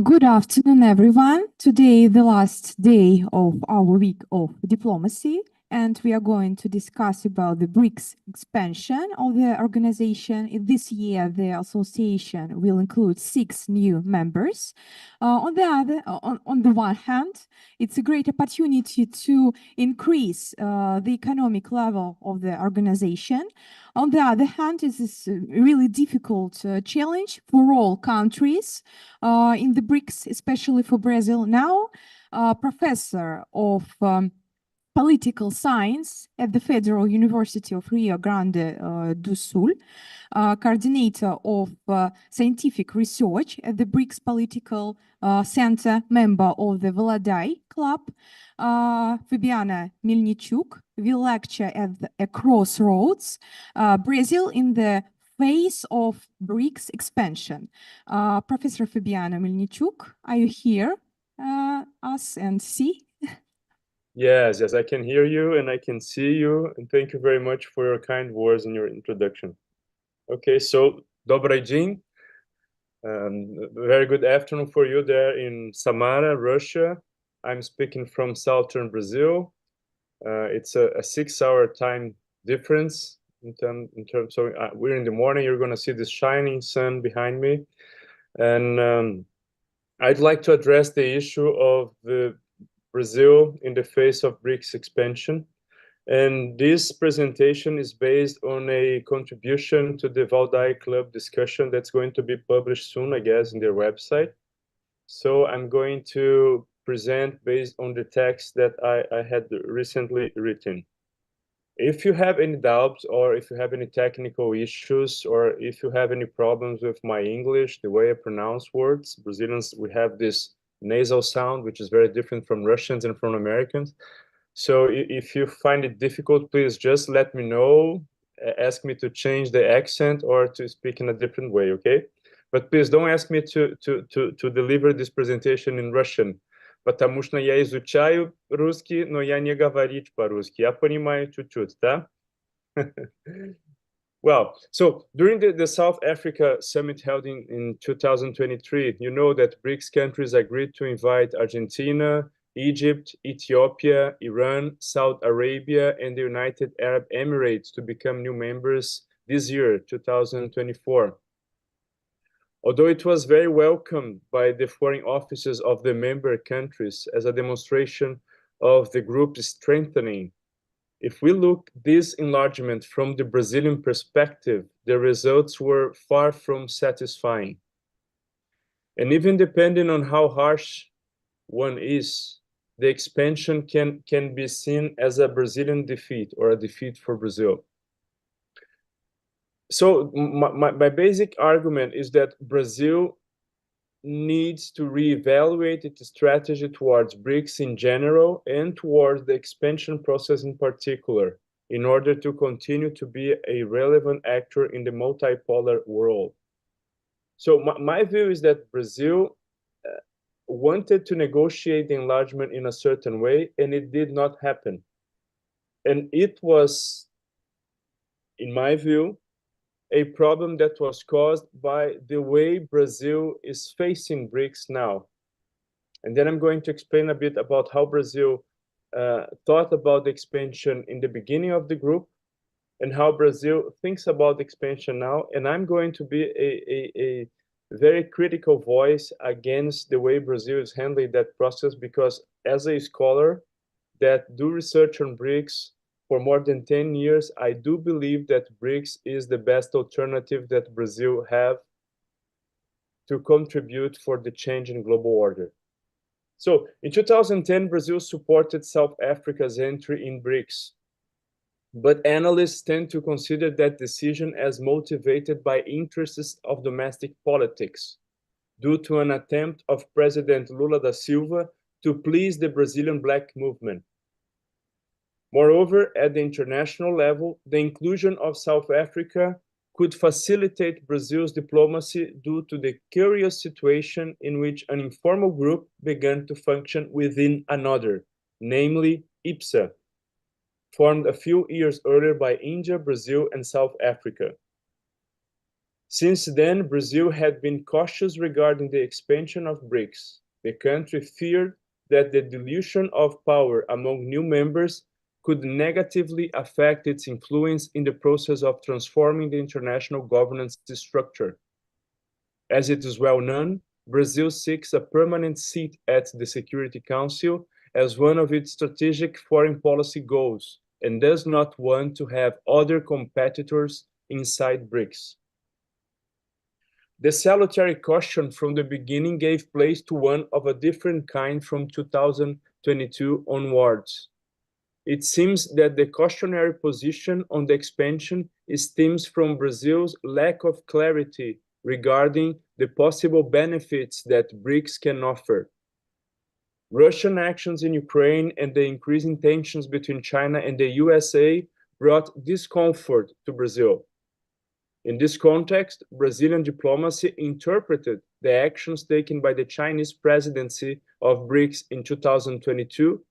Good afternoon, everyone. Today, the last day of our week of diplomacy, and we are going to discuss about the BRICS expansion of the organization. This year, the association will include 6 new members. On the one hand, it's a great opportunity to increase the economic level of the organization. On the other hand, it is a really difficult challenge for all countries in the BRICS, especially for Brazil. Now, professor of political science at the Federal University of Rio Grande do Sul, coordinator of scientific research at the BRICS Political Center, member of the Vladai Club, Fabiano Mельничук, will lecture at a crossroads, Brazil in the phase of BRICS expansion. Professor Fabiano Mельничук, are you here us and see? Yes, I can hear you and I can see you. And thank you very much for your kind words in your introduction. Okay, so Dobry dzień. Very good afternoon for you there in Samara, Russia. I'm speaking from southern Brazil. It's a 6-hour time difference in terms. So we're in the morning. You're going to see this shining sun behind me, and I'd like to address the issue of the Brazil in the face of BRICS expansion. And this presentation is based on a contribution to the Valdai Club discussion that's going to be published soon, I guess, in their website. So I'm going to present based on the text that I had recently written. If you have any doubts or if you have any technical issues or if you have any problems with my English, the way I pronounce words, Brazilians, we have this nasal sound, which is very different from Russians and from Americans. So if you find it difficult, please just let me know, ask me to change the accent or to speak in a different way, okay? But please don't ask me to deliver this presentation in Russian, потому что я изучаю русский, но я не говорить по-русски. Я понимаю чуть-чуть, да? Well, so during the South Africa summit held in 2023, you know that BRICS countries agreed to invite Argentina, Egypt, Ethiopia, Iran, Saudi Arabia, and the United Arab Emirates to become new members this year, 2024. Although it was very welcomed by the foreign offices of the member countries as a demonstration of the group's strengthening, if we look this enlargement from the Brazilian perspective, the results were far from satisfying. And even depending on how harsh one is, the expansion can be seen as a Brazilian defeat or a defeat for Brazil. So my basic argument is that Brazil needs to reevaluate its strategy towards BRICS in general and towards the expansion process in particular in order to continue to be a relevant actor in the multipolar world. So my view is that Brazil wanted to negotiate the enlargement in a certain way, and it did not happen. And it was, in my view, a problem that was caused by the way Brazil is facing BRICS now. And then I'm going to explain a bit about how Brazil thought about the expansion in the beginning of the group and how Brazil thinks about the expansion now. And I'm going to be a very critical voice against the way Brazil is handling that process, because as a scholar that do research on BRICS for more than 10 years, I do believe that BRICS is the best alternative that Brazil have to contribute for the change in global order. So in 2010, Brazil supported South Africa's entry in BRICS. But analysts tend to consider that decision as motivated by interests of domestic politics due to an attempt of President Lula da Silva to please the Brazilian Black movement. Moreover, at the international level, the inclusion of South Africa could facilitate Brazil's diplomacy due to the curious situation in which an informal group began to function within another, namely IPSA, formed a few years earlier by India, Brazil, and South Africa. Since then, Brazil had been cautious regarding the expansion of BRICS. The country feared that the dilution of power among new members could negatively affect its influence in the process of transforming the international governance structure. As it is well known, Brazil seeks a permanent seat at the Security Council as one of its strategic foreign policy goals, and does not want to have other competitors inside BRICS. The salutary caution from the beginning gave place to one of a different kind from 2022 onwards. It seems that the cautionary position on the expansion stems from Brazil's lack of clarity regarding the possible benefits that BRICS can offer. Russian actions in Ukraine and the increasing tensions between China and the USA brought discomfort to Brazil. In this context, Brazilian diplomacy interpreted the actions taken by the Chinese presidency of BRICS in 2022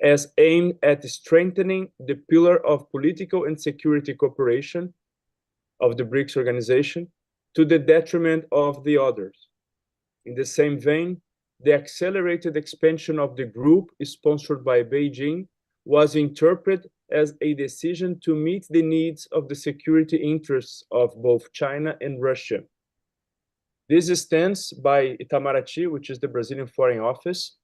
as aimed at strengthening the pillar of political and security cooperation of the BRICS organization to the detriment of the others. In the same vein, the accelerated expansion of the group sponsored by Beijing was interpreted as a decision to meet the needs of the security interests of both China and Russia. This stance by Itamaraty, which is the Brazilian Foreign Office,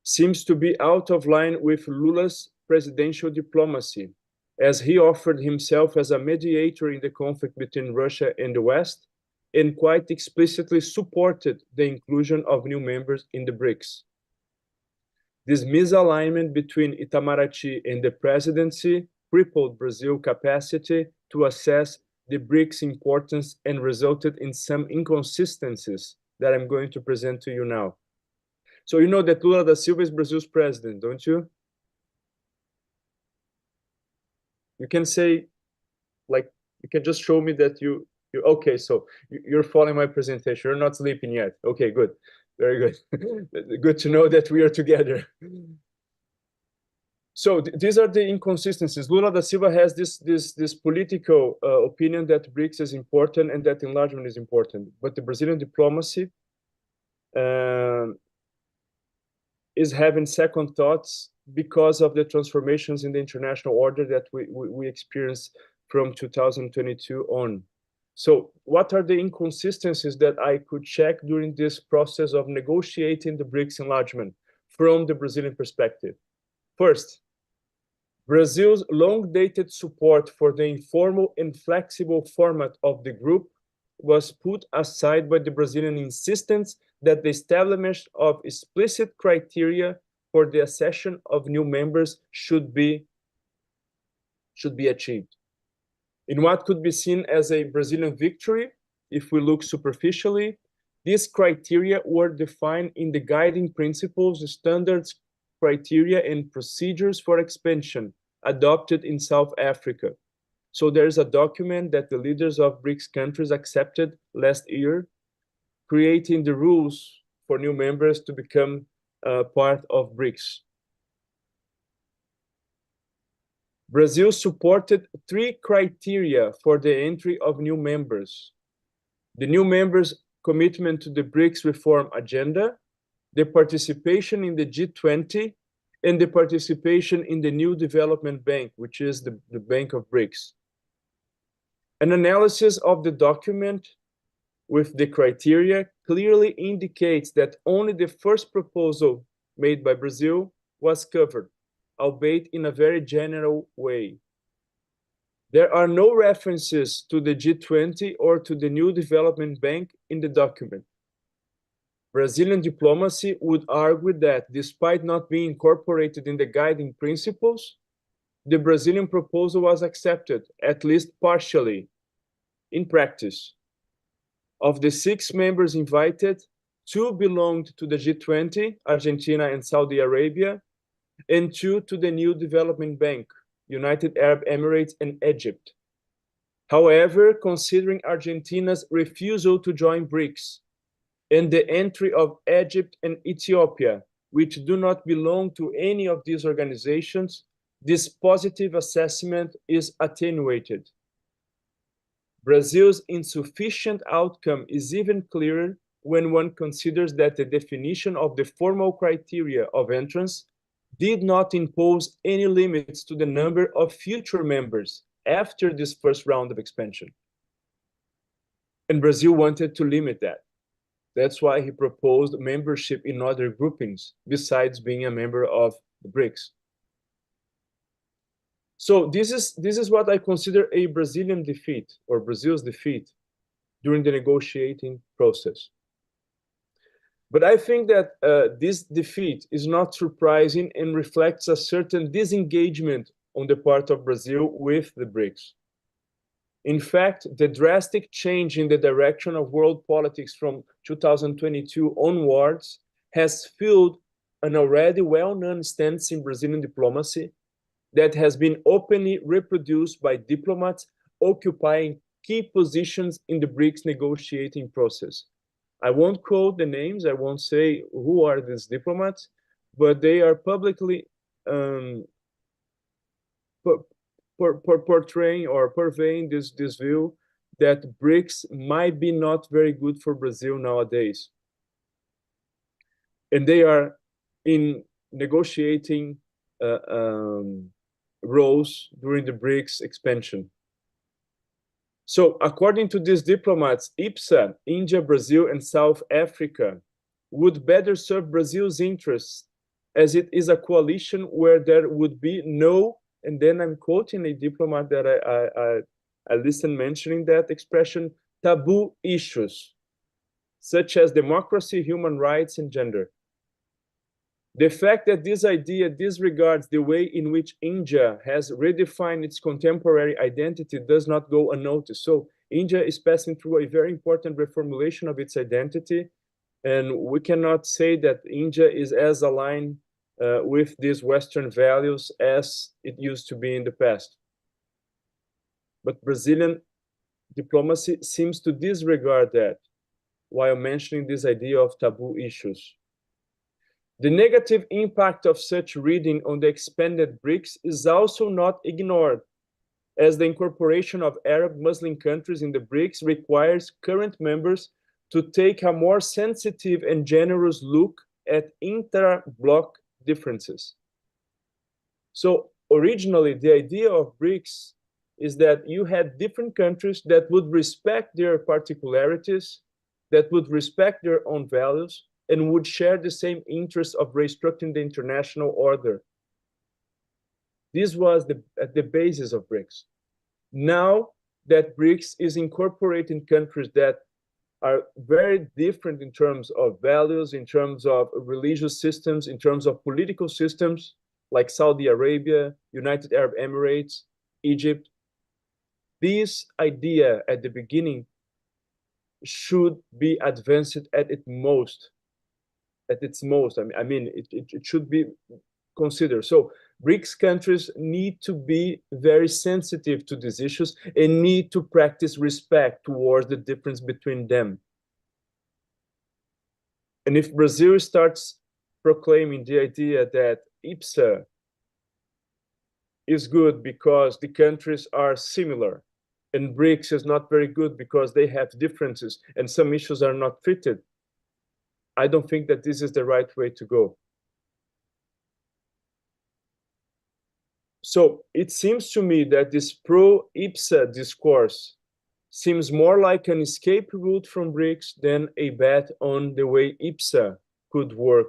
seems to be out of line with Lula's presidential diplomacy, as he offered himself as a mediator in the conflict between Russia and the West, and quite explicitly supported the inclusion of new members in the BRICS. This misalignment between Itamaraty and the presidency crippled Brazil's capacity to assess the BRICS' importance and resulted in some inconsistencies that I'm going to present to you now. So you know that Lula da Silva is Brazil's president, don't you? You can say, like, you can just show me that you okay, so you're following my presentation. You're not sleeping yet. Okay, good. Very good. Good to know that we are together. So these are the inconsistencies. Lula da Silva has this political opinion that BRICS is important and that enlargement is important. But the Brazilian diplomacy is having second thoughts because of the transformations in the international order that we experienced from 2022 on. So what are the inconsistencies that I could check during this process of negotiating the BRICS enlargement from the Brazilian perspective? First, Brazil's long-dated support for the informal and flexible format of the group was put aside by the Brazilian insistence that the establishment of explicit criteria for the accession of new members should be achieved. In what could be seen as a Brazilian victory, if we look superficially, these criteria were defined in the guiding principles, standards, criteria, and procedures for expansion adopted in South Africa. So there's a document that the leaders of BRICS countries accepted last year, creating the rules for new members to become part of BRICS. Brazil supported 3 criteria for the entry of new members: the new members' commitment to the BRICS reform agenda, the participation in the G20, and the participation in the new development bank, which is the Bank of BRICS. An analysis of the document with the criteria clearly indicates that only the first proposal made by Brazil was covered, albeit in a very general way. There are no references to the G20 or to the new development bank in the document. Brazilian diplomacy would argue that despite not being incorporated in the guiding principles, the Brazilian proposal was accepted, at least partially, in practice. Of the 6 members invited, 2 belonged to the G20, Argentina and Saudi Arabia, and 2 to the new development bank, United Arab Emirates and Egypt. However, considering Argentina's refusal to join BRICS and the entry of Egypt and Ethiopia, which do not belong to any of these organizations, this positive assessment is attenuated. Brazil's insufficient outcome is even clearer when one considers that the definition of the formal criteria of entrance did not impose any limits to the number of future members after this first round of expansion. And Brazil wanted to limit that. That's why he proposed membership in other groupings, besides being a member of the BRICS. So this is what I consider a Brazilian defeat, or Brazil's defeat, during the negotiating process. But I think that this defeat is not surprising and reflects a certain disengagement on the part of Brazil with the BRICS. In fact, the drastic change in the direction of world politics from 2022 onwards has fueled an already well-known stance in Brazilian diplomacy that has been openly reproduced by diplomats occupying key positions in the BRICS negotiating process. I won't quote the names, I won't say who are these diplomats, but they are publicly portraying or purveying this view that BRICS might be not very good for Brazil nowadays. And they are in negotiating roles during the BRICS expansion. So according to these diplomats, IPSA, India, Brazil, and South Africa would better serve Brazil's interests, as it is a coalition where there would be no, and then I'm quoting a diplomat that I listened mentioning that expression, taboo issues, such as democracy, human rights, and gender. The fact that this idea disregards the way in which India has redefined its contemporary identity does not go unnoticed. So India is passing through a very important reformulation of its identity, and we cannot say that India is as aligned with these Western values as it used to be in the past. But Brazilian diplomacy seems to disregard that while mentioning this idea of taboo issues. The negative impact of such reading on the expanded BRICS is also not ignored, as the incorporation of Arab Muslim countries in the BRICS requires current members to take a more sensitive and generous look at intra-bloc differences. So originally, the idea of BRICS is that you had different countries that would respect their particularities, that would respect their own values, and would share the same interest of restructuring the international order. This was at the basis of BRICS. Now that BRICS is incorporating countries that are very different in terms of values, in terms of religious systems, in terms of political systems, like Saudi Arabia, United Arab Emirates, Egypt. This idea at the beginning should be advanced at its most. I mean, it should be considered. So BRICS countries need to be very sensitive to these issues and need to practice respect towards the difference between them. And if Brazil starts proclaiming the idea that IPSA is good because the countries are similar, and BRICS is not very good because they have differences and some issues are not treated, I don't think that this is the right way to go. So it seems to me that this pro-IPSA discourse seems more like an escape route from BRICS than a bet on the way IPSA could work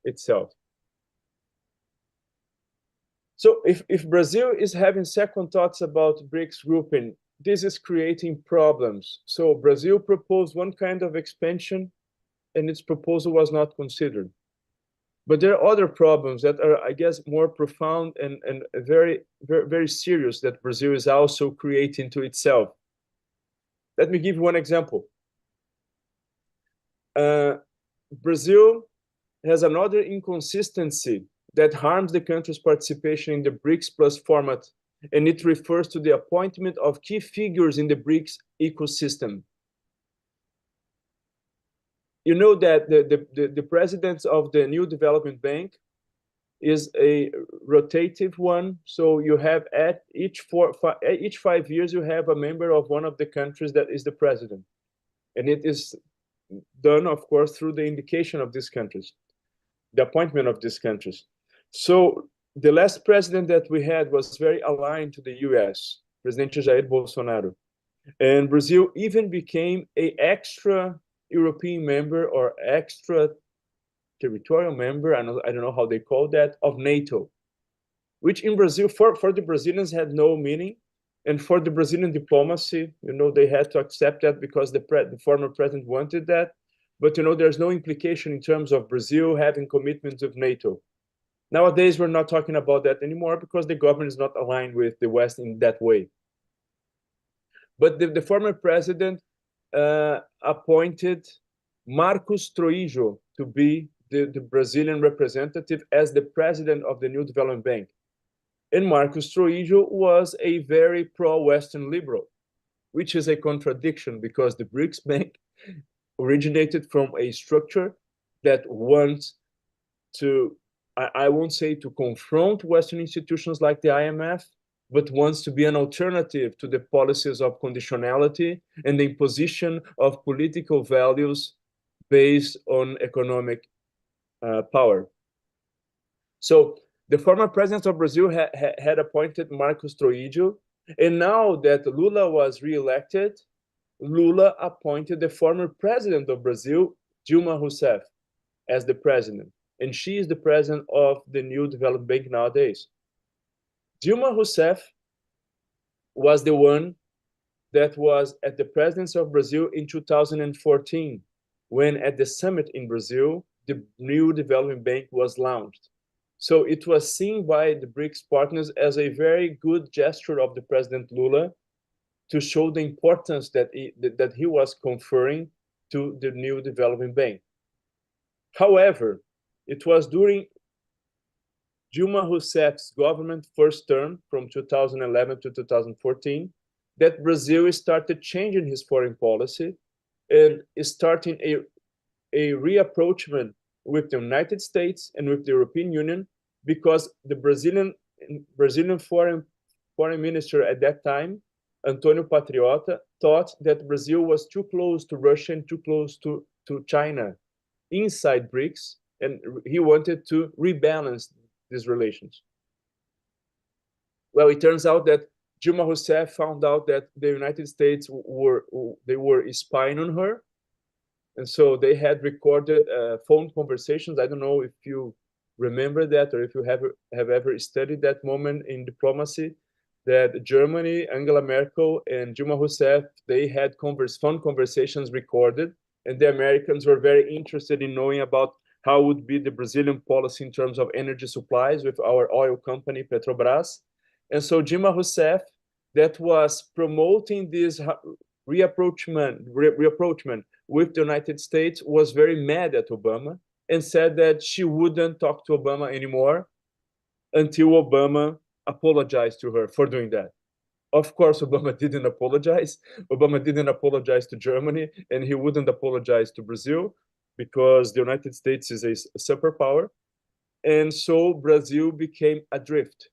itself. So if Brazil is having second thoughts about BRICS grouping, this is creating problems. So Brazil proposed one kind of expansion, and its proposal was not considered. But there are other problems that are, I guess, more profound and very, very, very serious that Brazil is also creating to itself. Let me give you one example. Brazil has another inconsistency that harms the country's participation in the BRICS Plus format, and it refers to the appointment of key figures in the BRICS ecosystem. You know that the presidents of the New Development Bank is a rotative one. So you have at each 5 years, you have a member of one of the countries that is the president. And it is done, of course, through the indication of these countries, the appointment of these countries. So the last president that we had was very aligned to the US, President Jair Bolsonaro. And Brazil even became an extra European member or extra territorial member, I don't know how they call that, of NATO, which in Brazil, for the Brazilians had no meaning. And for the Brazilian diplomacy, they had to accept that because the former president wanted that. But, there's no implication in terms of Brazil having commitments with NATO. Nowadays, we're not talking about that anymore because the government is not aligned with the West in that way. But the former president appointed Marcos Troijo to be the Brazilian representative as the president of the New Development Bank. And Marcos Troijo was a very pro-Western liberal, which is a contradiction because the BRICS Bank originated from a structure that wants to, I won't say to confront Western institutions like the IMF, but wants to be an alternative to the policies of conditionality and the imposition of political values based on economic power. So the former president of Brazil had appointed Marcos Troijo, and now that Lula was re-elected, Lula appointed the former president of Brazil, Dilma Rousseff, as the president, and she is the president of the New Development Bank nowadays. Dilma Rousseff was the one that was at the presidency of Brazil in 2014, when at the summit in Brazil, the New Development Bank was launched. So it was seen by the BRICS partners as a very good gesture of the President Lula to show the importance that he was conferring to the New Development Bank. However, it was during Dilma Rousseff's government first term from 2011 to 2014 that Brazil started changing his foreign policy and starting a reapproachment with the United States and with the European Union, because the Brazilian foreign minister at that time, Antonio Patriota, thought that Brazil was too close to Russia and too close to China inside BRICS, and he wanted to rebalance these relations. Well, it turns out that Dilma Rousseff found out that the United States were spying on her. And so they had recorded phone conversations. I don't know if you remember that or if you have ever studied that moment in diplomacy, that Germany, Angela Merkel and Dilma Rousseff, they had phone conversations recorded, and the Americans were very interested in knowing about how would be the Brazilian policy in terms of energy supplies with our oil company, Petrobras. And so Dilma Rousseff, that was promoting this reapproachment with the United States, was very mad at Obama and said that she wouldn't talk to Obama anymore until Obama apologized to her for doing that. Of course, Obama didn't apologize. Obama didn't apologize to Germany, and he wouldn't apologize to Brazil because the United States is a superpower. And so Brazil became adrift.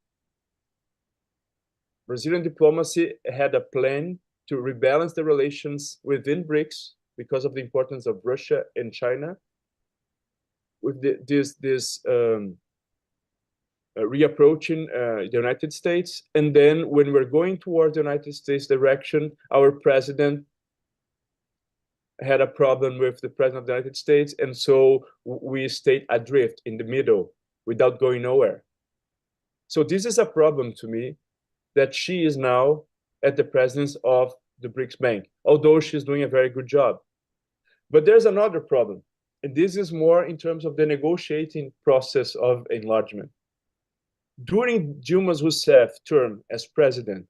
Brazilian diplomacy had a plan to rebalance the relations within BRICS because of the importance of Russia and China, with this reapproaching the United States. And then when we're going towards the United States direction, our president had a problem with the president of the United States, and so we stayed adrift in the middle without going nowhere. So this is a problem to me, that she is now at the presence of the BRICS Bank, although she's doing a very good job. But there's another problem, and this is more in terms of the negotiating process of enlargement. During Dilma Rousseff's term as president,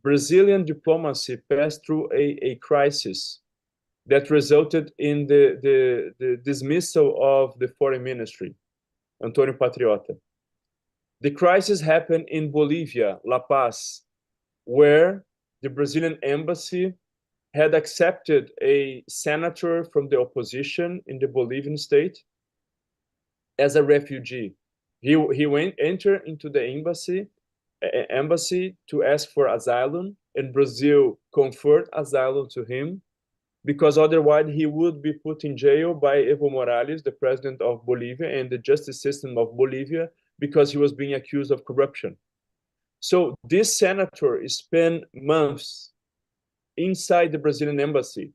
Brazilian diplomacy passed through a crisis that resulted in the dismissal of the foreign ministry, Antonio Patriota. The crisis happened in Bolivia, La Paz, where the Brazilian embassy had accepted a senator from the opposition in the Bolivian state as a refugee. He entered into the embassy to ask for asylum, and Brazil conferred asylum to him, because otherwise he would be put in jail by Evo Morales, the president of Bolivia, and the justice system of Bolivia, because he was being accused of corruption. So this senator spent months inside the Brazilian embassy,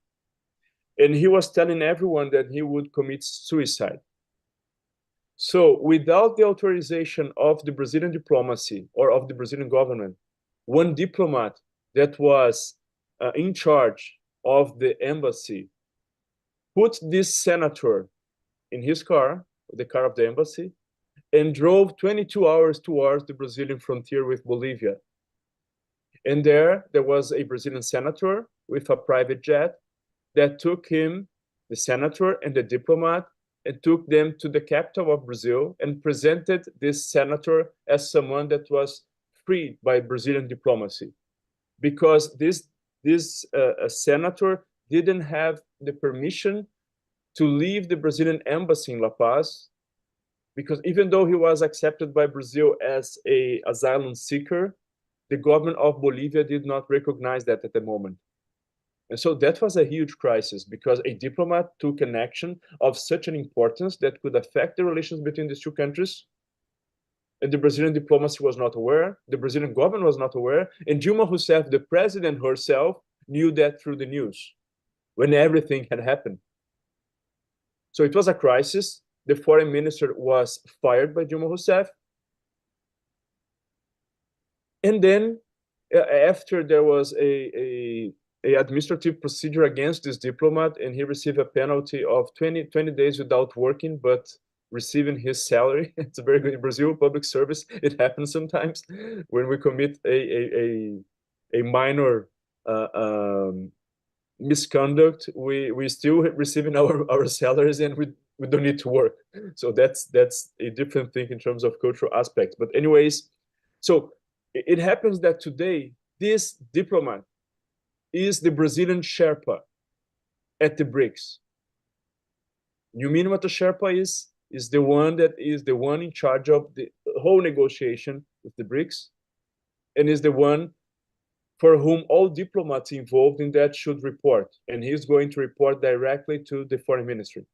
and he was telling everyone that he would commit suicide. So without the authorization of the Brazilian diplomacy or of the Brazilian government, one diplomat that was in charge of the embassy put this senator in his car, the car of the embassy, and drove 22 hours towards the Brazilian frontier with Bolivia. And there was a Brazilian senator with a private jet that took him, the senator and the diplomat, and took them to the capital of Brazil and presented this senator as someone that was freed by Brazilian diplomacy, because this senator didn't have the permission to leave the Brazilian embassy in La Paz, because even though he was accepted by Brazil as an asylum seeker, the government of Bolivia did not recognize that at the moment. And so that was a huge crisis, because a diplomat took an action of such an importance that could affect the relations between these two countries. And the Brazilian diplomacy was not aware, the Brazilian government was not aware, and Dilma Rousseff, the president herself, knew that through the news when everything had happened. So it was a crisis. The foreign minister was fired by Dilma Rousseff. And then after there was a administrative procedure against this diplomat, and he received a penalty of 20 days without working, but receiving his salary. It's very good in Brazil, public service. It happens sometimes when we commit a minor misconduct, we still receiving our salaries, and we don't need to work. So that's a different thing in terms of cultural aspects. But anyways, so it happens that today this diplomat is the Brazilian Sherpa at the BRICS. You mean what a Sherpa is? Is the one that is the one in charge of the whole negotiation with the BRICS, and is the one for whom all diplomats involved in that should report. And he's going to report directly to the foreign ministry.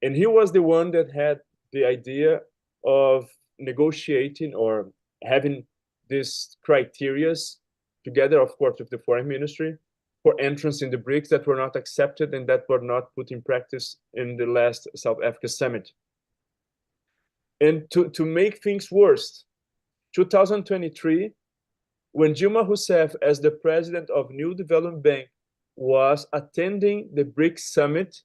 And he was the one that had the idea of negotiating or having these criterias together, of course, with the foreign ministry for entrance in the BRICS that were not accepted and that were not put in practice in the last South Africa summit. And to make things worse, 2023, when Dilma Rousseff, as the president of New Development Bank, was attending the BRICS summit,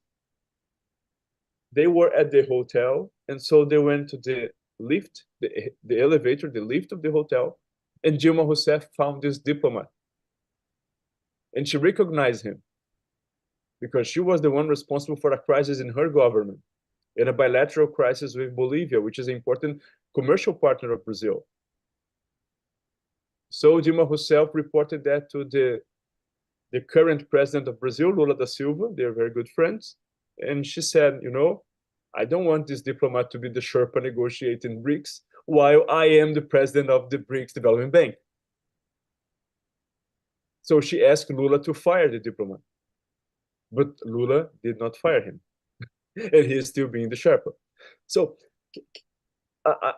they were at the hotel, and so they went to the lift, the elevator, the lift of the hotel, and Dilma Rousseff found this diplomat. And she recognized him because she was the one responsible for a crisis in her government and a bilateral crisis with Bolivia, which is an important commercial partner of Brazil. So Dilma Rousseff reported that to the current president of Brazil, Lula da Silva. They're very good friends. And she said, you know, I don't want this diplomat to be the Sherpa negotiating BRICS while I am the president of the BRICS Development Bank. So she asked Lula to fire the diplomat. But Lula did not fire him. And he is still being the Sherpa. So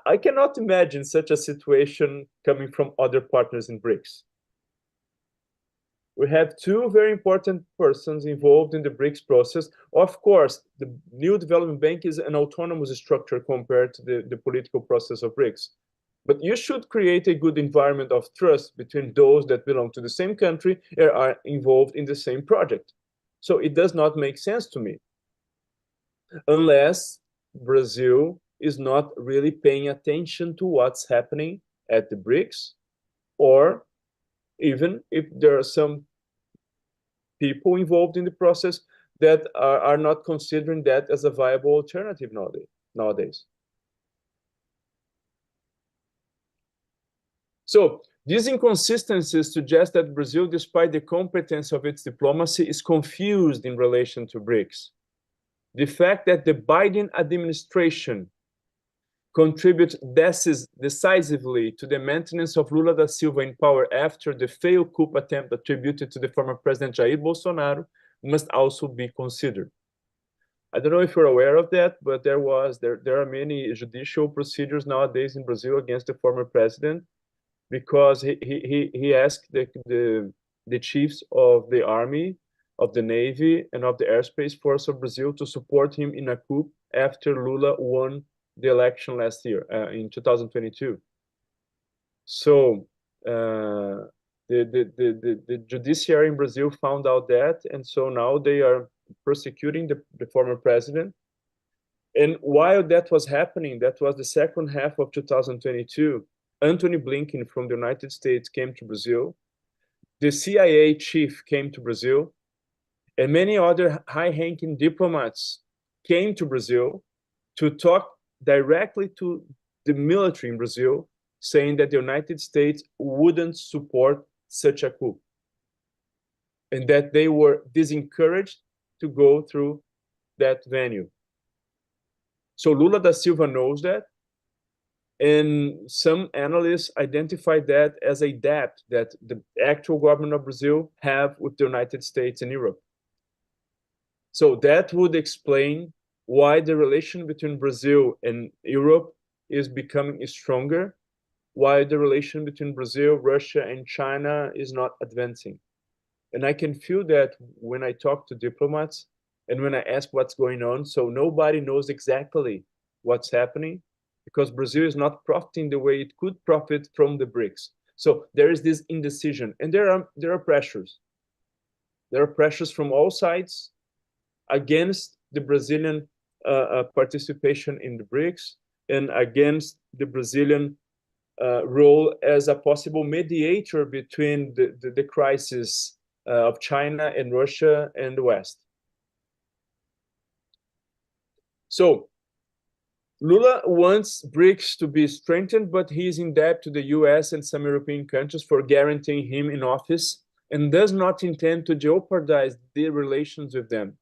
I cannot imagine such a situation coming from other partners in BRICS. We have two very important persons involved in the BRICS process. Of course, the New Development Bank is an autonomous structure compared to the political process of BRICS. But you should create a good environment of trust between those that belong to the same country and are involved in the same project. So it does not make sense to me, unless Brazil is not really paying attention to what's happening at the BRICS, or even if there are some people involved in the process that are not considering that as a viable alternative nowadays. So these inconsistencies suggest that Brazil, despite the competence of its diplomacy, is confused in relation to BRICS. The fact that the Biden administration contribute decisively to the maintenance of Lula da Silva in power after the failed coup attempt attributed to the former President Jair Bolsonaro must also be considered. I don't know if you're aware of that, but there are many judicial procedures nowadays in Brazil against the former president because he asked the chiefs of the army, of the navy, and of the airspace force of Brazil to support him in a coup after Lula won the election last year in 2022. So the judiciary in Brazil found out that, and so now they are prosecuting the former president. And while that was happening, that was the second half of 2022, Antony Blinken from the United States came to Brazil. The CIA chief came to Brazil, and many other high-ranking diplomats came to Brazil to talk directly to the military in Brazil, saying that the United States wouldn't support such a coup, and that they were disencouraged to go through that venue. So Lula da Silva knows that, and some analysts identify that as a debt that the actual government of Brazil have with the United States and Europe. So that would explain why the relation between Brazil and Europe is becoming stronger, why the relation between Brazil, Russia, and China is not advancing. And I can feel that when I talk to diplomats and when I ask what's going on. So nobody knows exactly what's happening because Brazil is not profiting the way it could profit from the BRICS. So there is this indecision, and there are pressures. There are pressures from all sides against the Brazilian participation in the BRICS and against the Brazilian role as a possible mediator between the crisis of China and Russia and the West. So Lula wants BRICS to be strengthened, but he is in debt to the US and some European countries for guaranteeing him in office and does not intend to jeopardize the relations with them,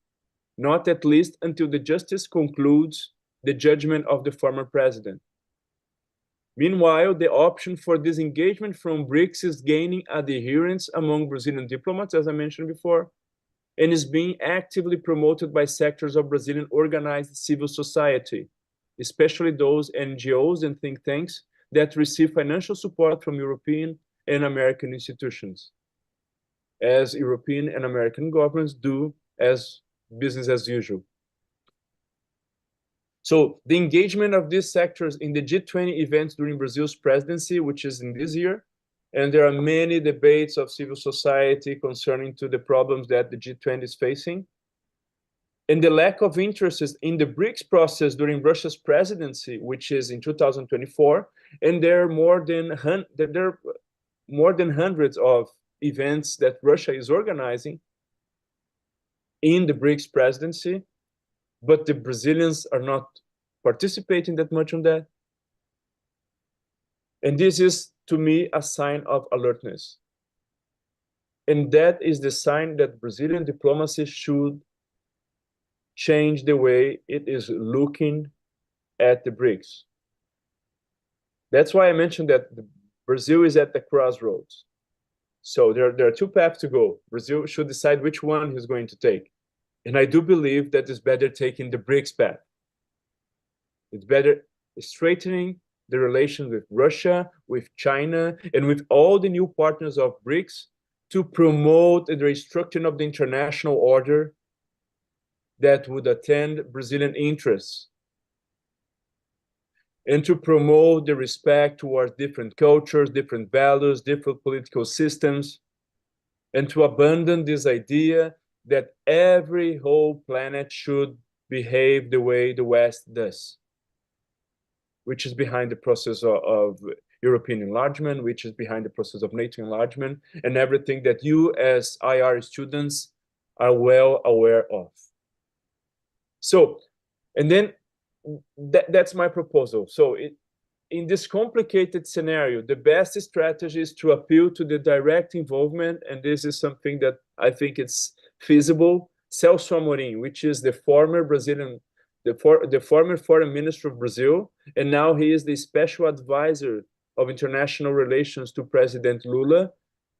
not at least until the justice concludes the judgment of the former president. Meanwhile, the option for disengagement from BRICS is gaining adherence among Brazilian diplomats, as I mentioned before, and is being actively promoted by sectors of Brazilian organized civil society, especially those NGOs and think tanks that receive financial support from European and American institutions, as European and American governments do as business as usual. So the engagement of these sectors in the G20 events during Brazil's presidency, which is in this year, and there are many debates of civil society concerning to the problems that the G20 is facing, and the lack of interest in the BRICS process during Russia's presidency, which is in 2024, and there are more than hundreds of events that Russia is organizing in the BRICS presidency, but the Brazilians are not participating that much on that. And this is, to me, a sign of alertness. And that is the sign that Brazilian diplomacy should change the way it is looking at the BRICS. That's why I mentioned that Brazil is at the crossroads. So there are two paths to go. Brazil should decide which one he's going to take. And I do believe that it's better taking the BRICS path. It's better straightening the relations with Russia, with China, and with all the new partners of BRICS to promote the restructuring of the international order that would attend Brazilian interests, and to promote the respect towards different cultures, different values, different political systems, and to abandon this idea that every whole planet should behave the way the West does, which is behind the process of European enlargement, which is behind the process of NATO enlargement, and everything that you as IR students are well aware of. So, and then that's my proposal. So in this complicated scenario, the best strategy is to appeal to the direct involvement, and this is something that I think it's feasible. Celso Amorim, which is the former Brazilian the former foreign minister of Brazil, and now he is the special advisor of international relations to President Lula.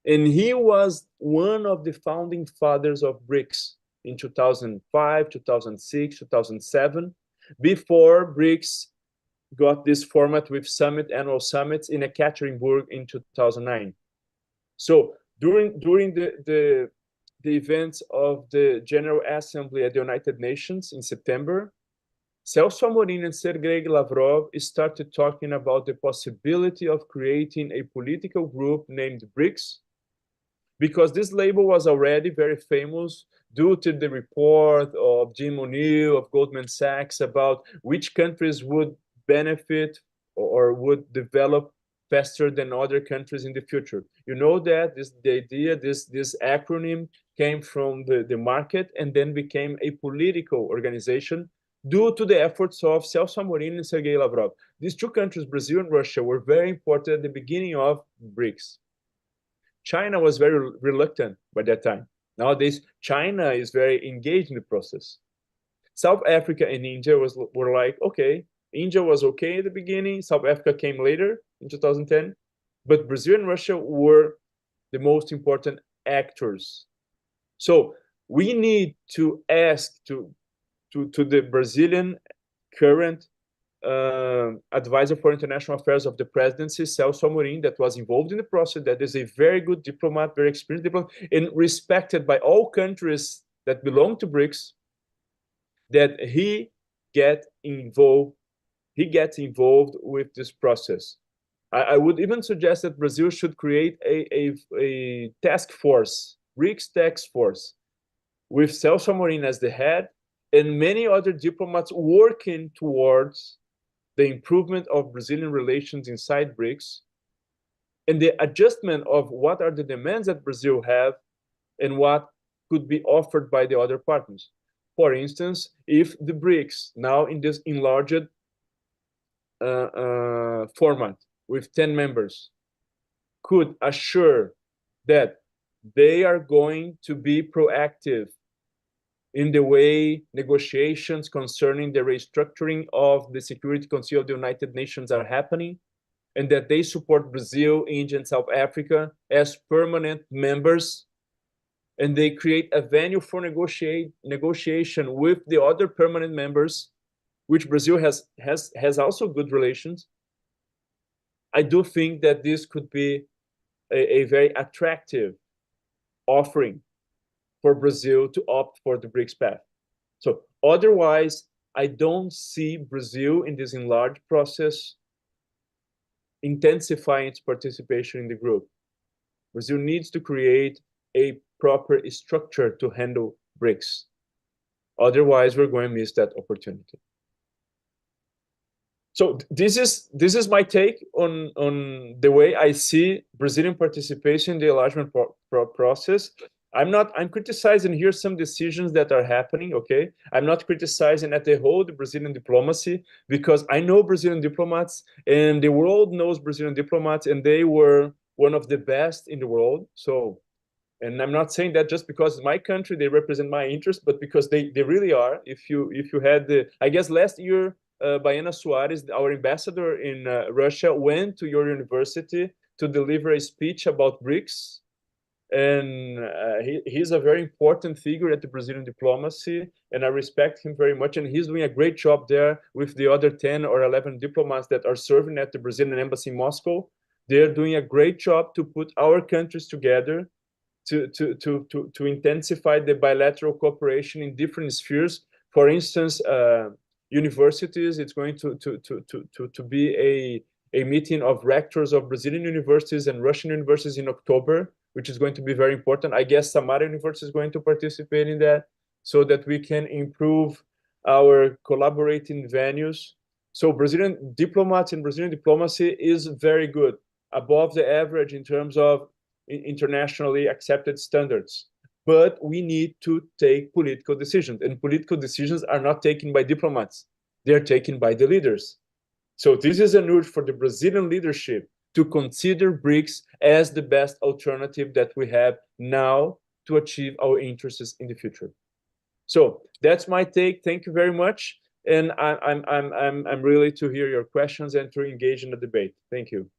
And he was one of the founding fathers of BRICS in 2005, 2006, 2007, before BRICS got this format with annual summits in Ekaterinburg in 2009. So during the events of the General Assembly at the United Nations in September, Celso Amorim and Sergei Lavrov started talking about the possibility of creating a political group named BRICS, because this label was already very famous due to the report of Jim O'Neill of Goldman Sachs about which countries would benefit or would develop faster than other countries in the future. You know that this acronym came from the market and then became a political organization due to the efforts of Celso Amorim and Sergei Lavrov. These two countries, Brazil and Russia, were very important at the beginning of BRICS. China was very reluctant by that time. Nowadays, China is very engaged in the process. South Africa and India were like, okay, India was okay at the beginning. South Africa came later in 2010. But Brazil and Russia were the most important actors. So we need to ask to the Brazilian current advisor for international affairs of the presidency, Celso Amorim, that was involved in the process, that is a very good diplomat, very experienced diplomat, and respected by all countries that belong to BRICS, that he gets involved with this process. I would even suggest that Brazil should create a task force, BRICS task force, with Celso Amorim as the head, and many other diplomats working towards the improvement of Brazilian relations inside BRICS, and the adjustment of what are the demands that Brazil have and what could be offered by the other partners. For instance, if the BRICS, now in this enlarged format with 10 members, could assure that they are going to be proactive in the way negotiations concerning the restructuring of the Security Council of the United Nations are happening, and that they support Brazil, India, and South Africa as permanent members, and they create a venue for negotiation with the other permanent members, which Brazil has also good relations. I do think that this could be a very attractive offering for Brazil to opt for the BRICS path. So otherwise, I don't see Brazil in this enlarged process intensifying its participation in the group. Brazil needs to create a proper structure to handle BRICS. Otherwise, we're going to miss that opportunity. So this is my take on the way I see Brazilian participation in the enlargement process. I'm criticizing here some decisions that are happening, okay? I'm not criticizing at the whole the Brazilian diplomacy, because I know Brazilian diplomats and the world knows Brazilian diplomats, and they were one of the best in the world. So, and I'm not saying that just because it's my country, they represent my interest, but because they really are. If you had I guess last year, Baiana Suarez, our ambassador in Russia, went to your university to deliver a speech about BRICS. And he's a very important figure at the Brazilian diplomacy, and I respect him very much. And he's doing a great job there with the other 10 or 11 diplomats that are serving at the Brazilian embassy in Moscow. They're doing a great job to put our countries together to intensify the bilateral cooperation in different spheres. For instance, universities. It's going to be a meeting of rectors of Brazilian universities and Russian universities in October, which is going to be very important. I guess Samara University is going to participate in that, so that we can improve our collaborating venues. So Brazilian diplomats and Brazilian diplomacy is very good, above the average in terms of internationally accepted standards. But we need to take political decisions, and political decisions are not taken by diplomats. They're taken by the leaders. So this is an urge for the Brazilian leadership to consider BRICS as the best alternative that we have now to achieve our interests in the future. So that's my take. Thank you very much. And I'm really to hear your questions and to engage in the debate. Thank you.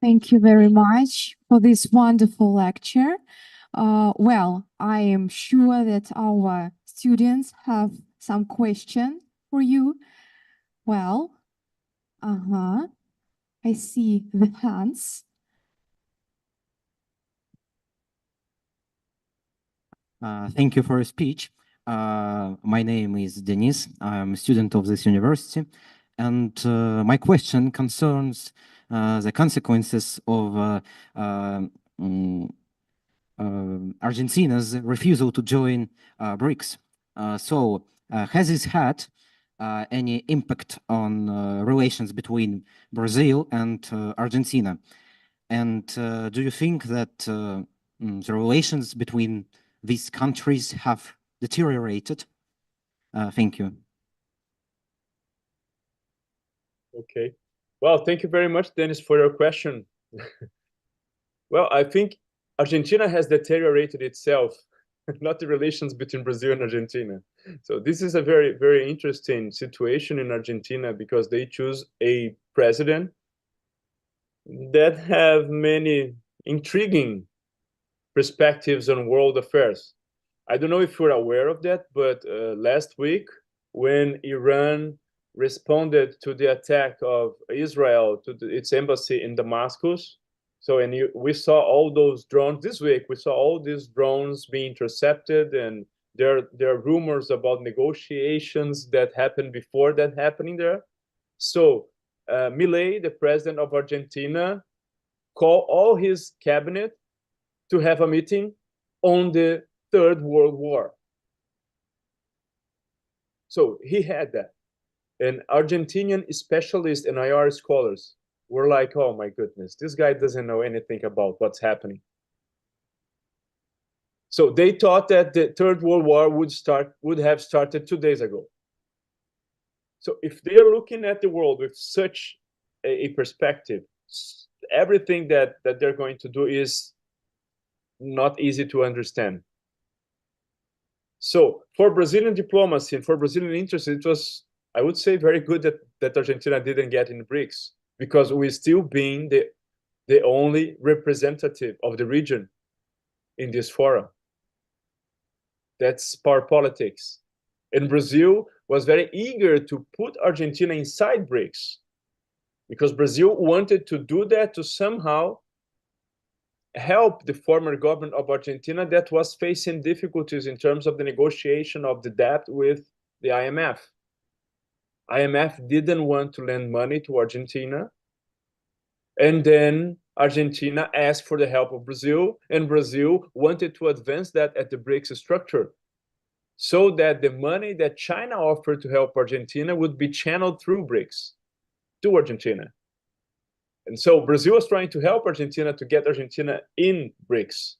Thank you very much for this wonderful lecture. Well, I am sure that our students have some question for you. Well, I see the hands. Thank you for your speech. My name is Denis. I'm a student of this university. And my question concerns the consequences of Argentina's refusal to join BRICS. So has this had any impact on relations between Brazil and Argentina? And do you think that the relations between these countries have deteriorated? Thank you. Okay. Well, thank you very much, Dennis, for your question. Well, I think Argentina has deteriorated itself, not the relations between Brazil and Argentina. So this is a very, very interesting situation in Argentina because they choose a president that have many intriguing perspectives on world affairs. I don't know if you're aware of that, but last week when Iran responded to the attack of Israel to its embassy in Damascus, so we saw all those drones this week. We saw all these drones being intercepted, and there are rumors about negotiations that happened before that happening there. So Milei, the president of Argentina, called all his cabinet to have a meeting on the Third World War. So he had that. And Argentinian specialists and IR scholars were like, oh my goodness, this guy doesn't know anything about what's happening. So they thought that the Third World War would have started 2 days ago. So if they're looking at the world with such a perspective, everything that they're going to do is not easy to understand. So for Brazilian diplomacy and for Brazilian interests, it was, I would say, very good that Argentina didn't get in BRICS, because we're still being the only representative of the region in this forum. That's power politics. And Brazil was very eager to put Argentina inside BRICS, because Brazil wanted to do that to somehow help the former government of Argentina that was facing difficulties in terms of the negotiation of the debt with the IMF. IMF didn't want to lend money to Argentina. And then Argentina asked for the help of Brazil, and Brazil wanted to advance that at the BRICS structure, so that the money that China offered to help Argentina would be channeled through BRICS to Argentina. And so Brazil was trying to help Argentina to get Argentina in BRICS.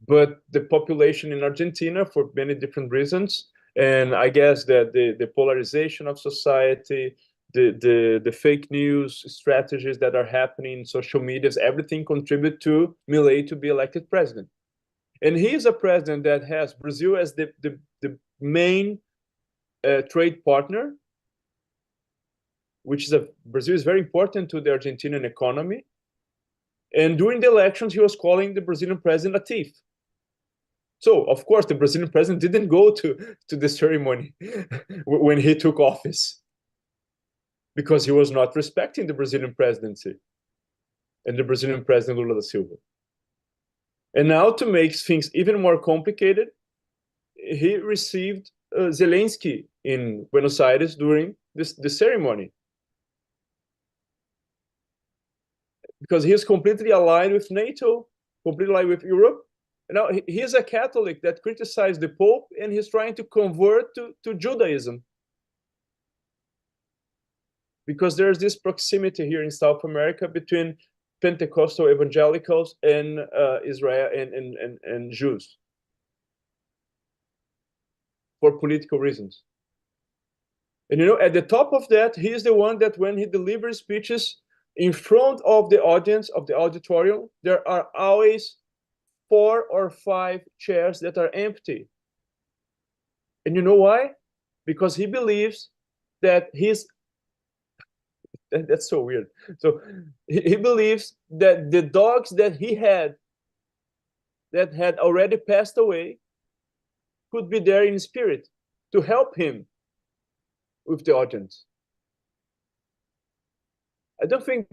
But the population in Argentina, for many different reasons, and I guess that the polarization of society, the fake news strategies that are happening in social medias, everything contribute to Milei to be elected president. And he is a president that has Brazil as the main trade partner, which is Brazil is very important to the Argentinian economy. And during the elections, he was calling the Brazilian president a thief. So, of course, the Brazilian president didn't go to the ceremony when he took office, because he was not respecting the Brazilian presidency and the Brazilian president Lula da Silva. And now, to make things even more complicated, he received Zelensky in Buenos Aires during the ceremony, because he is completely aligned with NATO, completely aligned with Europe. And now he's a Catholic that criticized the Pope, and he's trying to convert to Judaism, because there's this proximity here in South America between Pentecostal evangelicals and Israel and Jews, for political reasons. And at the top of that, he is the one that when he delivers speeches in front of the audience, of the auditorium, there are always 4 or 5 chairs that are empty. And you know why? Because he believes that that's so weird. So he believes that the dogs that he had that had already passed away could be there in spirit to help him with the audience. I don't think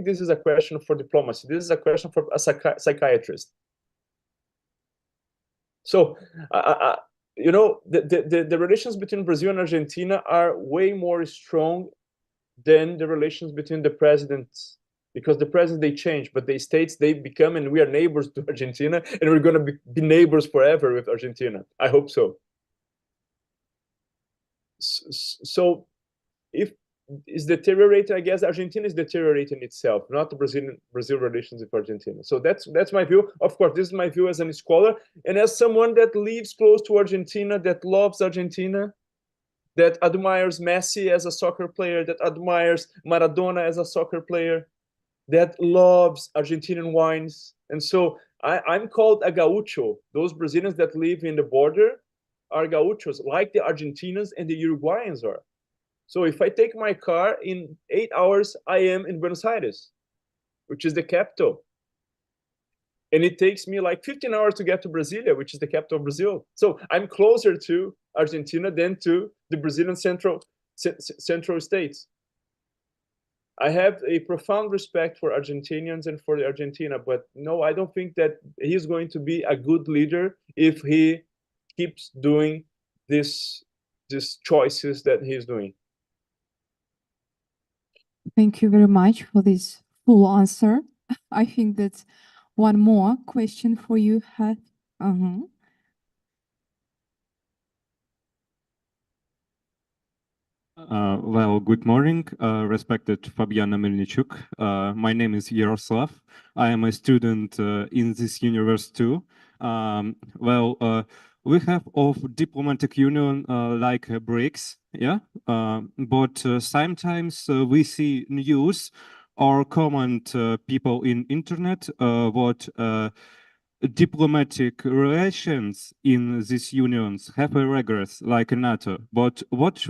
this is a question for diplomacy. This is a question for a psychiatrist. So, you know, the relations between Brazil and Argentina are way more strong than the relations between the presidents, because the presidents, they change, but the states, they become, and we are neighbors to Argentina, and we're going to be neighbors forever with Argentina. I hope so. So if it's deteriorating, I guess Argentina is deteriorating itself, not the Brazil relations with Argentina. So that's my view. Of course, this is my view as a scholar and as someone that lives close to Argentina, that loves Argentina, that admires Messi as a soccer player, that admires Maradona as a soccer player, that loves Argentinian wines. And so I'm called a gaucho. Those Brazilians that live in the border are gauchos, like the Argentinians and the Uruguayans are. So if I take my car, in 8 hours, I am in Buenos Aires, which is the capital. And it takes me like 15 hours to get to Brasilia, which is the capital of Brazil. So I'm closer to Argentina than to the Brazilian central states. I have a profound respect for Argentinians and for the Argentina, but no, I don't think that he's going to be a good leader if he keeps doing these choices that he's doing. Thank you very much for this full answer. I think that's one more question for you. Well, good morning, respected Fabiano Mельничук. My name is Yaroslav. I am a student in this university too. We have of diplomatic union like BRICS, yeah, but sometimes we see news or comment people in internet what diplomatic relations in these unions have a regress like NATO. But what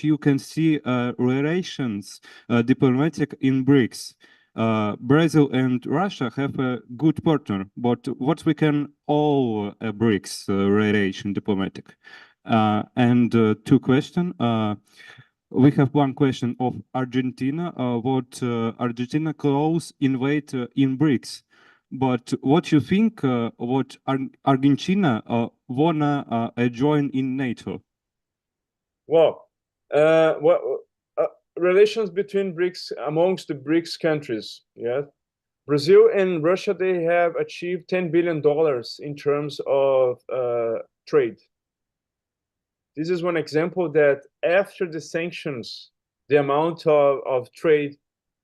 you can see relations diplomatic in BRICS. Brazil and Russia have a good partner, but what we can all BRICS relation diplomatic. And two questions. We have one question of Argentina. What Argentina close invade in BRICS? But what you think? What Argentina wanna join in NATO? Well, relations between BRICS, amongst the BRICS countries, yeah. Brazil and Russia, they have achieved $10 billion in terms of trade. This is one example that after the sanctions, the amount of trade,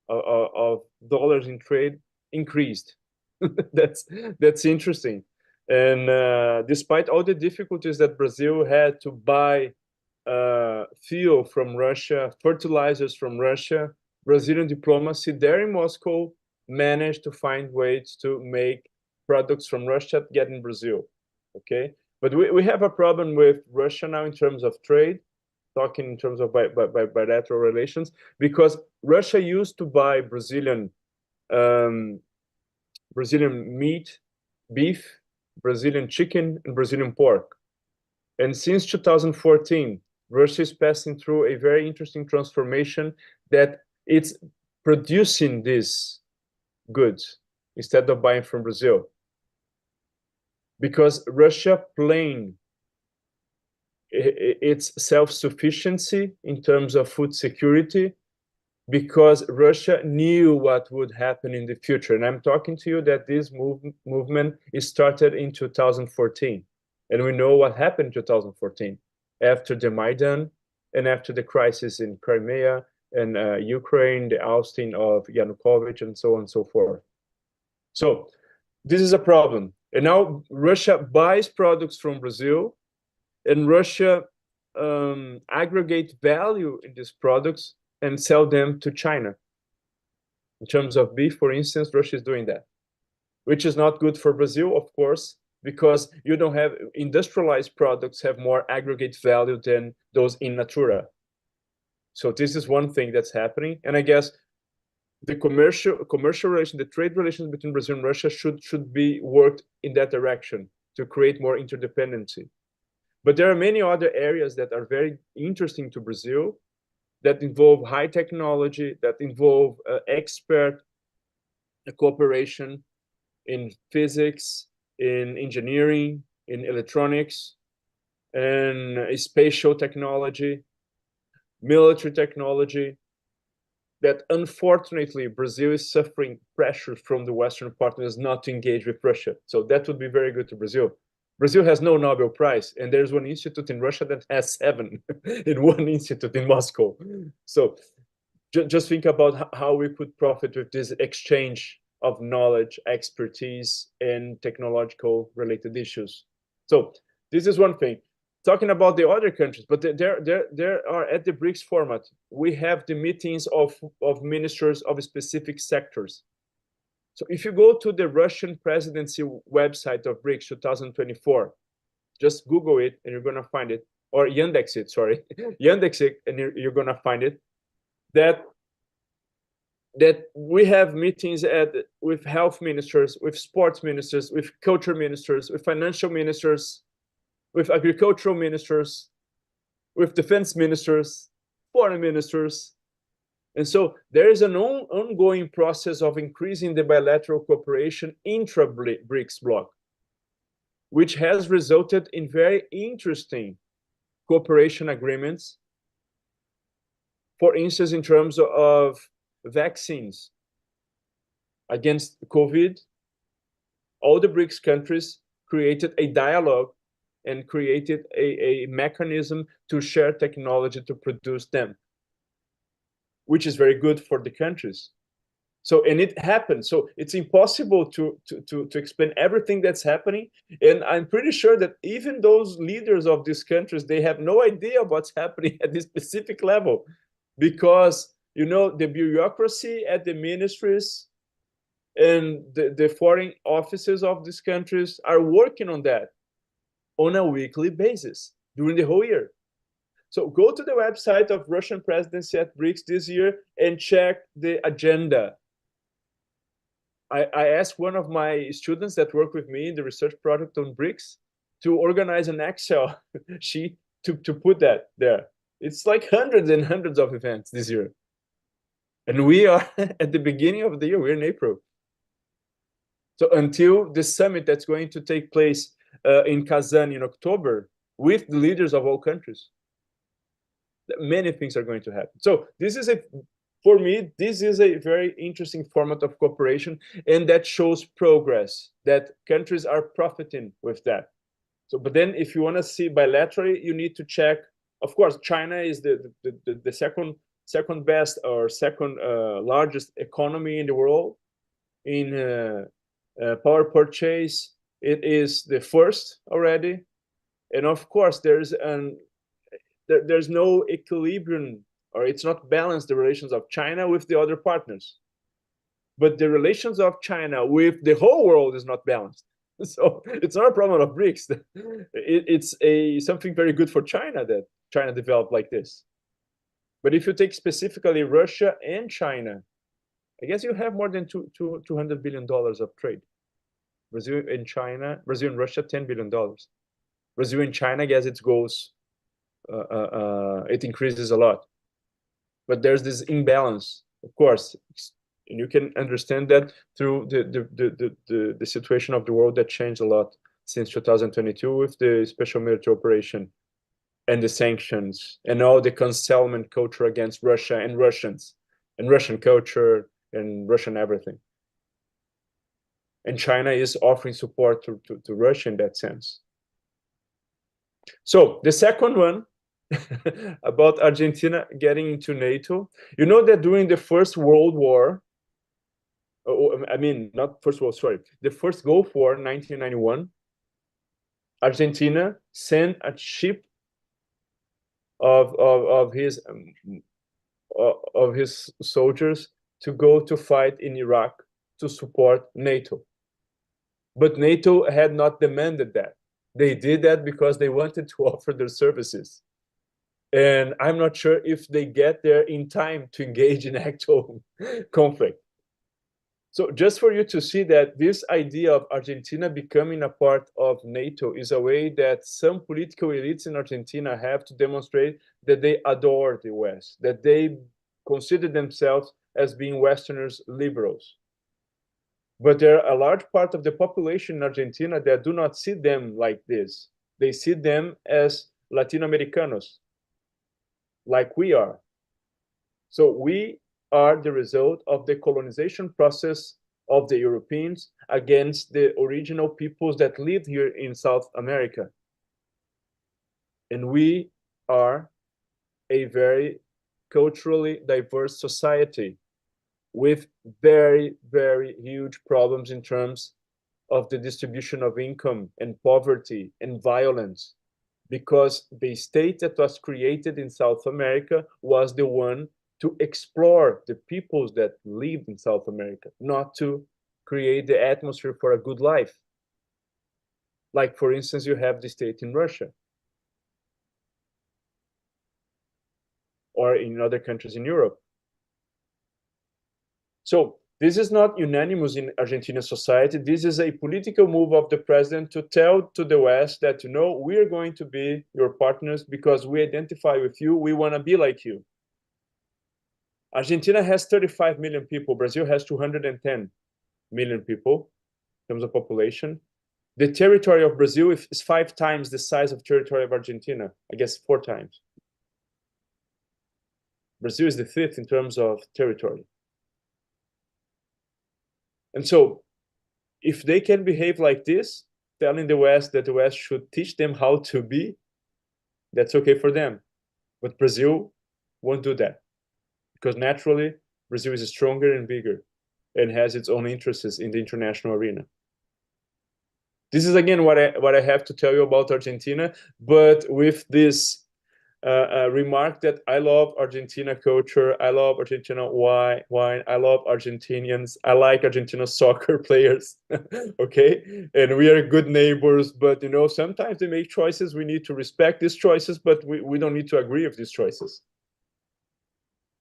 of dollars in trade increased. That's interesting. And despite all the difficulties that Brazil had to buy fuel from Russia, fertilizers from Russia, Brazilian diplomacy there in Moscow managed to find ways to make products from Russia get in Brazil. Okay, but we have a problem with Russia now in terms of trade, talking in terms of bilateral relations, because Russia used to buy Brazilian meat, beef, Brazilian chicken, and Brazilian pork. And since 2014, Russia is passing through a very interesting transformation that it's producing these goods instead of buying from Brazil. Because Russia playing its self-sufficiency in terms of food security, because Russia knew what would happen in the future. And I'm talking to you that this movement is started in 2014. And we know what happened in 2014 after the Maidan and after the crisis in Crimea and Ukraine, the ousting of Yanukovych, and so on and so forth. So this is a problem. And now Russia buys products from Brazil, and Russia aggregate value in these products and sell them to China. In terms of beef, for instance, Russia is doing that, which is not good for Brazil, of course, because you don't have industrialized products have more aggregate value than those in natura. So this is one thing that's happening, and I guess the commercial relation, the trade relations between Brazil and Russia should be worked in that direction to create more interdependency. But there are many other areas that are very interesting to Brazil that involve high technology, that involve expert cooperation in physics, in engineering, in electronics, and spatial technology, military technology, that unfortunately Brazil is suffering pressure from the Western partners not to engage with Russia. So that would be very good to Brazil. Brazil has no Nobel Prize, and there's one institute in Russia that has 7 in one institute in Moscow. So just think about how we could profit with this exchange of knowledge, expertise, and technological related issues. So this is one thing. Talking about the other countries, but there are at the BRICS format, we have the meetings of ministers of specific sectors. So if you go to the Russian presidency website of BRICS 2024, just Google it and you're gonna find it, or Yandex it, sorry, Yandex it, and you're gonna find it, that we have meetings with health ministers, with sports ministers, with culture ministers, with financial ministers, with agricultural ministers, with defense ministers, foreign ministers. And so there is an ongoing process of increasing the bilateral cooperation intra-BRICS bloc, which has resulted in very interesting cooperation agreements. For instance, in terms of vaccines against COVID, all the BRICS countries created a dialogue and created a mechanism to share technology to produce them, which is very good for the countries. So, and it happened. So it's impossible to explain everything that's happening. And I'm pretty sure that even those leaders of these countries, they have no idea what's happening at this specific level, because, you know, the bureaucracy at the ministries and the foreign offices of these countries are working on that on a weekly basis during the whole year. So go to the website of Russian presidency at BRICS this year and check the agenda. I asked one of my students that work with me in the research project on BRICS to organize an Excel sheet to put that there. It's like hundreds and hundreds of events this year. And we are at the beginning of the year, we're in April. So until the summit that's going to take place in Kazan in October with the leaders of all countries, many things are going to happen. So this is for me, this is a very interesting format of cooperation, and that shows progress, that countries are profiting with that. So, but then if you want to see bilaterally, you need to check. Of course, China is the second best or second largest economy in the world. In power purchase, it is the first already, and of course there's no equilibrium, or it's not balanced, the relations of China with the other partners. But the relations of China with the whole world is not balanced. So it's not a problem of BRICS. It's something very good for China that China developed like this. But if you take specifically Russia and China, I guess you have more than $200 billion of trade. Brazil and China, Brazil and Russia, $10 billion. Brazil and China, I guess it goes, it increases a lot. But there's this imbalance, of course, and you can understand that through the situation of the world that changed a lot since 2022 with the special military operation and the sanctions and all the concealment culture against Russia and Russians and Russian culture and Russian everything. And China is offering support to Russia in that sense. So the second one, about Argentina getting into NATO. You know that during the First World War, I mean, not First World, sorry, the First Gulf War, 1991, Argentina sent a ship of his soldiers to go to fight in Iraq to support NATO. But NATO had not demanded that. They did that because they wanted to offer their services. And I'm not sure if they get there in time to engage in actual conflict. So just for you to see that this idea of Argentina becoming a part of NATO is a way that some political elites in Argentina have to demonstrate that they adore the West, that they consider themselves as being Westerners, liberals. But there are a large part of the population in Argentina that do not see them like this. They see them as Latino-Americanos, like we are. So we are the result of the colonization process of the Europeans against the original peoples that lived here in South America. And we are a very culturally diverse society with very, very huge problems in terms of the distribution of income and poverty and violence, because the state that was created in South America was the one to explore the peoples that lived in South America, not to create the atmosphere for a good life. Like, for instance, you have the state in Russia or in other countries in Europe. So this is not unanimous in Argentine society. This is a political move of the president to tell to the West that, you know, we're going to be your partners because we identify with you. We want to be like you. Argentina has 35 million people. Brazil has 210 million people in terms of population. The territory of Brazil is 5 times the size of territory of Argentina. I guess 4 times. Brazil is the 5th in terms of territory. And so if they can behave like this, telling the West that the West should teach them how to be, that's okay for them. But Brazil won't do that, because naturally Brazil is stronger and bigger and has its own interests in the international arena. This is again what I have to tell you about Argentina, but with this remark that I love Argentina culture, I love Argentina wine, I love Argentinians, I like Argentina soccer players, okay? And we are good neighbors, but you know, sometimes they make choices, we need to respect these choices, but we don't need to agree with these choices.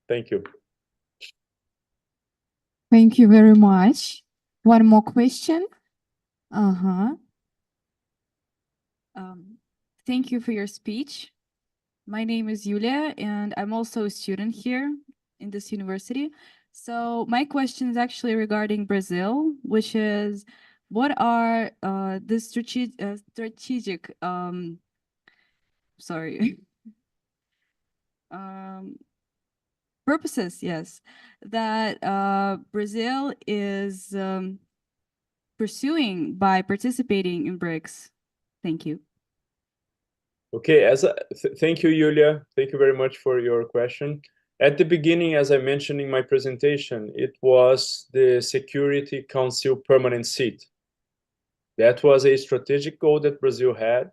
Thank you. Thank you very much. One more question. Thank you for your speech. My name is Yulia, and I'm also a student here in this university. So my question is actually regarding Brazil, which is, what are the strategic purposes, yes, that Brazil is pursuing by participating in BRICS? Thank you. Okay, thank you, Yulia. Thank you very much for your question. At the beginning, as I mentioned in my presentation, it was the Security Council permanent seat. That was a strategic goal that Brazil had,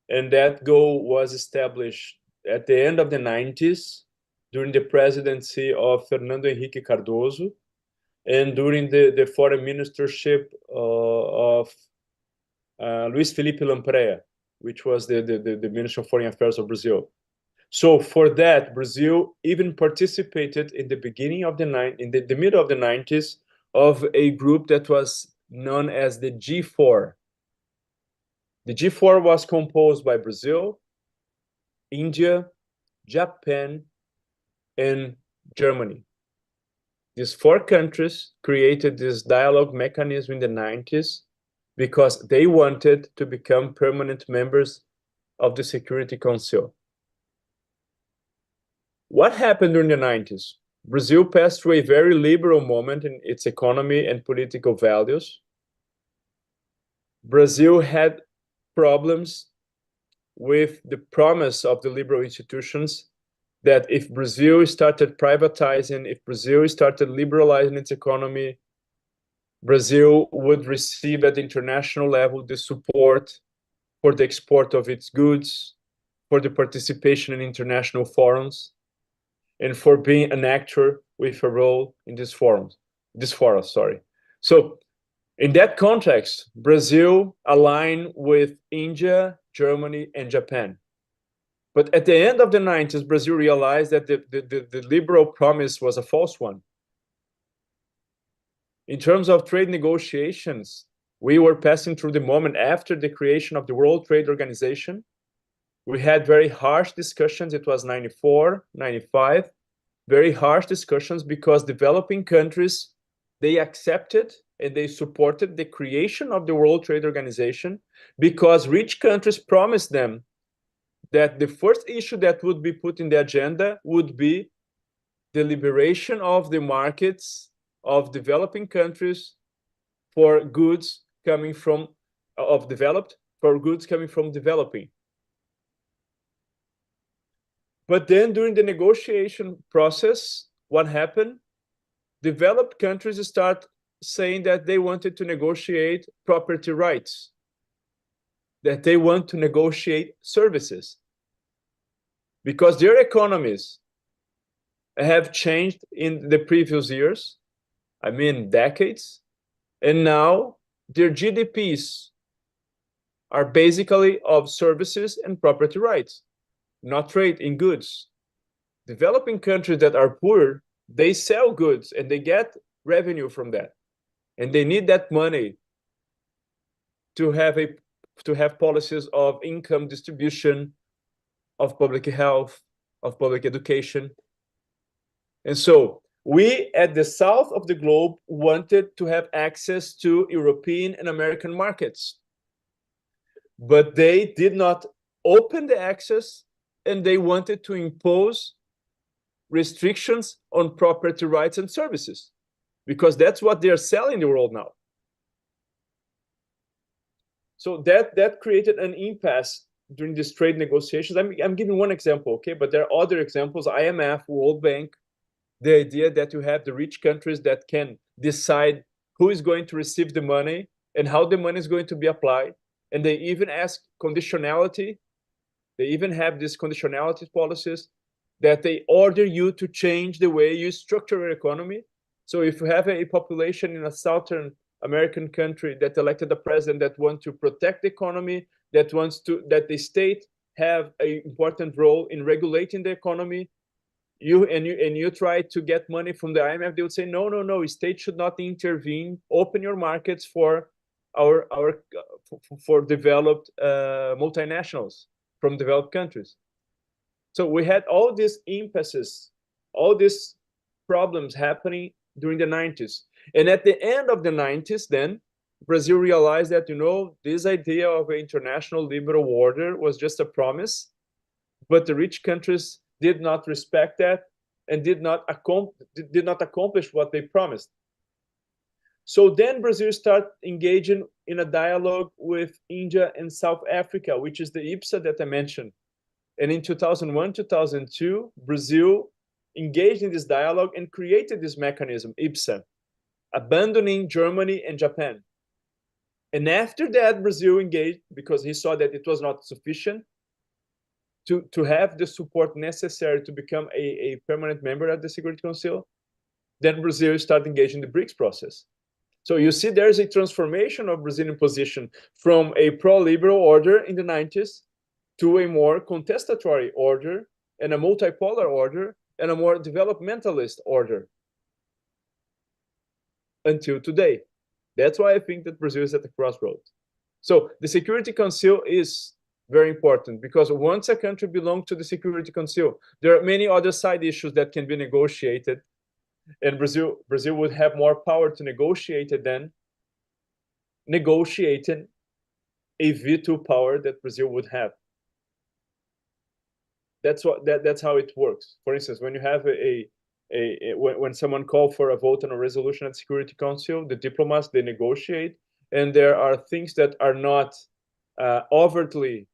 and that goal was established at the end of the 90s during the presidency of Fernando Henrique Cardoso and during the foreign ministership of Luis Felipe Lampreia, which was the Minister of Foreign Affairs of Brazil. So for that, Brazil even participated in the beginning of the middle of the 90s of a group that was known as the G4. The G4 was composed by Brazil, India, Japan, and Germany. These 4 countries created this dialogue mechanism in the 90s because they wanted to become permanent members of the Security Council. What happened during the 90s? Brazil passed through a very liberal moment in its economy and political values. Brazil had problems with the promise of the liberal institutions that if Brazil started privatizing, if Brazil started liberalizing its economy, Brazil would receive at the international level the support for the export of its goods, for the participation in international forums, and for being an actor with a role in these forums. So In that context, Brazil aligned with India, Germany, and Japan. But at the end of the 90s, Brazil realized that the liberal promise was a false one. In terms of trade negotiations, we were passing through the moment after the creation of the World Trade Organization. We had very harsh discussions. It was 94, 95, very harsh discussions because developing countries, they accepted and they supported the creation of the World Trade Organization because rich countries promised them that the first issue that would be put in the agenda would be the liberation of the markets of developing countries for goods coming from developing. But then during the negotiation process, what happened? Developed countries start saying that they wanted to negotiate property rights, that they want to negotiate services, because their economies have changed in the previous years, I mean decades, and now their GDPs are basically of services and property rights, not trade in goods. Developing countries that are poor, they sell goods and they get revenue from that, and they need that money to have policies of income distribution, of public health, of public education. And so we at the south of the globe wanted to have access to European and American markets, but they did not open the access, and they wanted to impose restrictions on property rights and services, because that's what they're selling in the world now. So that created an impasse during these trade negotiations. I'm giving one example, okay? But there are other examples, IMF, World Bank, the idea that you have the rich countries that can decide who is going to receive the money and how the money is going to be applied. And they even ask conditionality. They even have these conditionality policies that they order you to change the way you structure your economy. So if you have a population in a Southern American country that elected a president that wants to protect the economy, that the state have an important role in regulating the economy, you try to get money from the IMF, they would say, no, state should not intervene. Open your markets for for developed multinationals from developed countries. So we had all these impasses, all these problems happening during the 90s. And at the end of the 90s, then Brazil realized that, this idea of an international liberal order was just a promise, but the rich countries did not respect that and did not accomplish what they promised. So then Brazil started engaging in a dialogue with India and South Africa, which is the IPSA that I mentioned. And in 2001, 2002, Brazil engaged in this dialogue and created this mechanism, IPSA, abandoning Germany and Japan. And after that, Brazil engaged because he saw that it was not sufficient to have the support necessary to become a permanent member of the Security Council. Then Brazil started engaging the BRICS process. So you see there's a transformation of Brazilian position from a pro-liberal order in the 90s to a more contestatory order and a multipolar order and a more developmentalist order until today. That's why I think that Brazil is at the crossroads. So the Security Council is very important because once a country belongs to the Security Council, there are many other side issues that can be negotiated, and Brazil would have more power to negotiate it than negotiating a veto power that Brazil would have. That's how it works. For instance, when you have when someone calls for a vote on a resolution at Security Council, the diplomats, they negotiate, and there are things that are not overtly,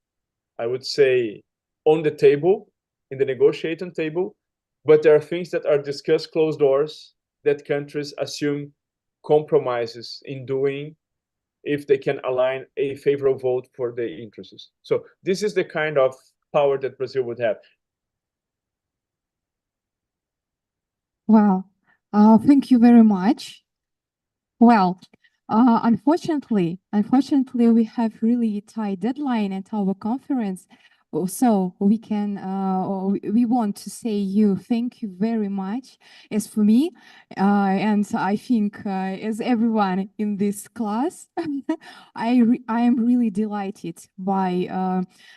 I would say, on the table, in the negotiating table, but there are things that are discussed closed doors that countries assume compromises in doing if they can align a favorable vote for their interests. So this is the kind of power that Brazil would have. Well, thank you very much. Well, Unfortunately, we have really tight deadline at our conference. So we want to say you thank you very much. As for me, and I think as everyone in this class, I am really delighted by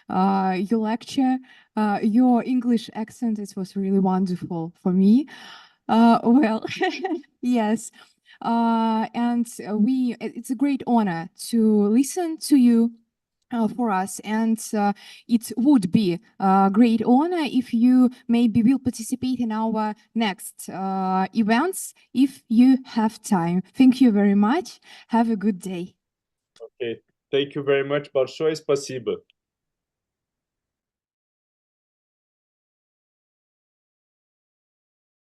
your lecture. Your English accent, it was really wonderful for me. Well, yes. It's a great honor to listen to you for us, and it would be a great honor if you maybe will participate in our next events if you have time. Thank you very much. Have a good day. Okay, thank you very much. Большое спасибо.